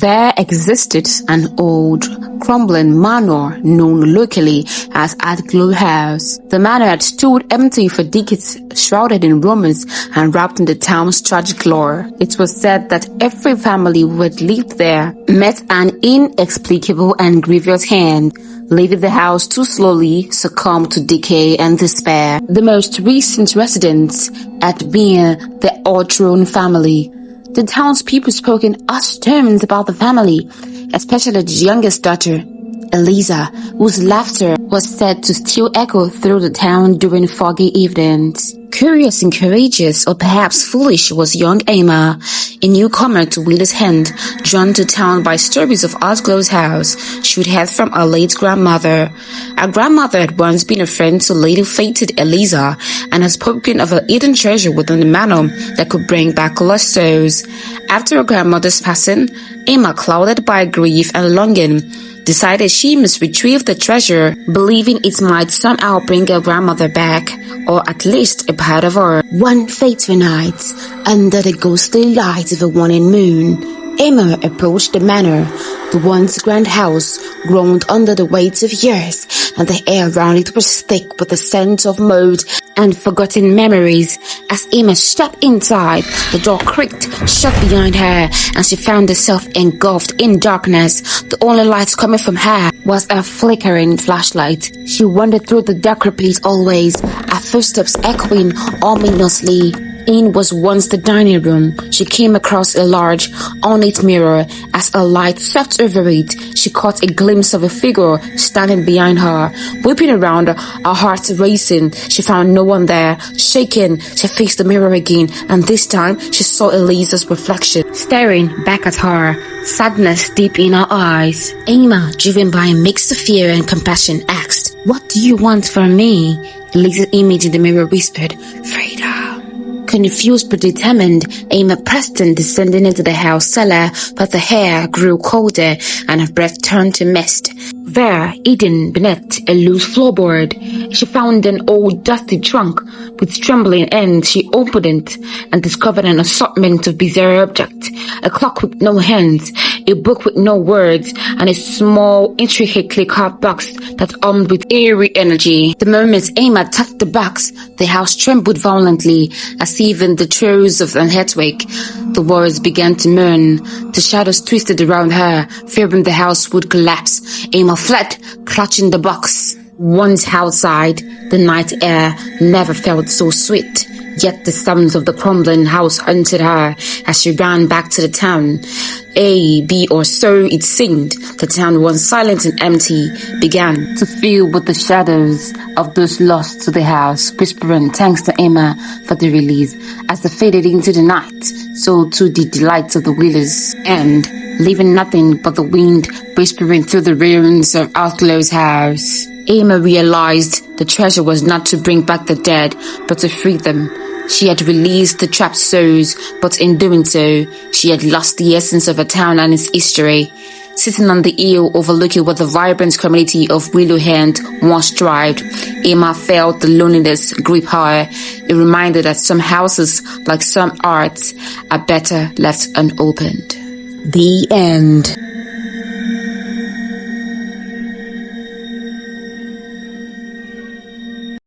There existed an old, crumbling manor known locally as Ardglow House. The manor had stood empty for decades, shrouded in romance and wrapped in the town's tragic lore. It was said that every family who had lived there met an inexplicable and grievous hand, leaving the house to slowly succumb to decay and despair. The most recent residents had been the Ortrone family. The townspeople spoke in harsh terms about the family, especially the youngest daughter, Eliza, whose laughter was said to still echo through the town during foggy evenings. Curious and courageous, or perhaps foolish, was young Emma, a newcomer to Willow's Hand, drawn to town by stories of Ardglow's house she would heard from her late grandmother. Her grandmother had once been a friend to lady-fated Eliza and had spoken of a hidden treasure within the manor that could bring back lost souls. After her grandmother's passing, Emma, clouded by grief and longing, decided she must retrieve the treasure, believing it might somehow bring her grandmother back, or at least a part of her. One fateful night, under the ghostly light of a waning moon, Emma approached the manor. The once grand house groaned under the weight of years, and the air around it was thick with the scent of mold and forgotten memories. As Emma stepped inside, the door creaked shut behind her, and she found herself engulfed in darkness. The only light coming from her was a flickering flashlight. She wandered through the dark repeat always, her footsteps echoing ominously. In was once the dining room. She came across a large, ornate mirror. As a light swept over it, she caught a glimpse of a figure standing behind her. Whipping around, her heart racing, she found no one there. Shaken, she faced the mirror again, and this time she saw Eliza's reflection, staring back at her, sadness deep in her eyes. Emma, driven by a mix of fear and compassion, asked, "What do you want from me?" Eliza's image in the mirror whispered, "Frida." Confused but determined, Emma Preston descended into the house cellar, but the air grew colder and her breath turned to mist. There, hidden beneath a loose floorboard, she found an old dusty trunk. With trembling hands, she opened it and discovered an assortment of bizarre objects: a clock with no hands, a book with no words, and a small, intricately carved box that hummed with eerie energy. The moment Emma touched the box, the house trembled violently, as if in the throes of an earthquake. The walls began to moan. The shadows twisted around her, fearing the house would collapse. Emma fled, clutching the box. Once outside, the night air never felt so sweet. Yet the sounds of the crumbling house haunted her as she ran back to the town. A, B, or so it seemed. The town, once silent and empty, began to fill with the shadows of those lost to the house, whispering thanks to Emma for the release. As they faded into the night, so too did the lights of the Willow's End, leaving nothing but the wind whispering through the ruins of Ardglow's house. Emma realized the treasure was not to bring back the dead, but to free them. She had released the trapped souls, but in doing so, she had lost the essence of a town and its history. Sitting on the hill overlooking what the vibrant community of Willow Hand once thrived, Emma felt the loneliness grip her, a reminder that some houses, like some arts, are better left unopened. The end.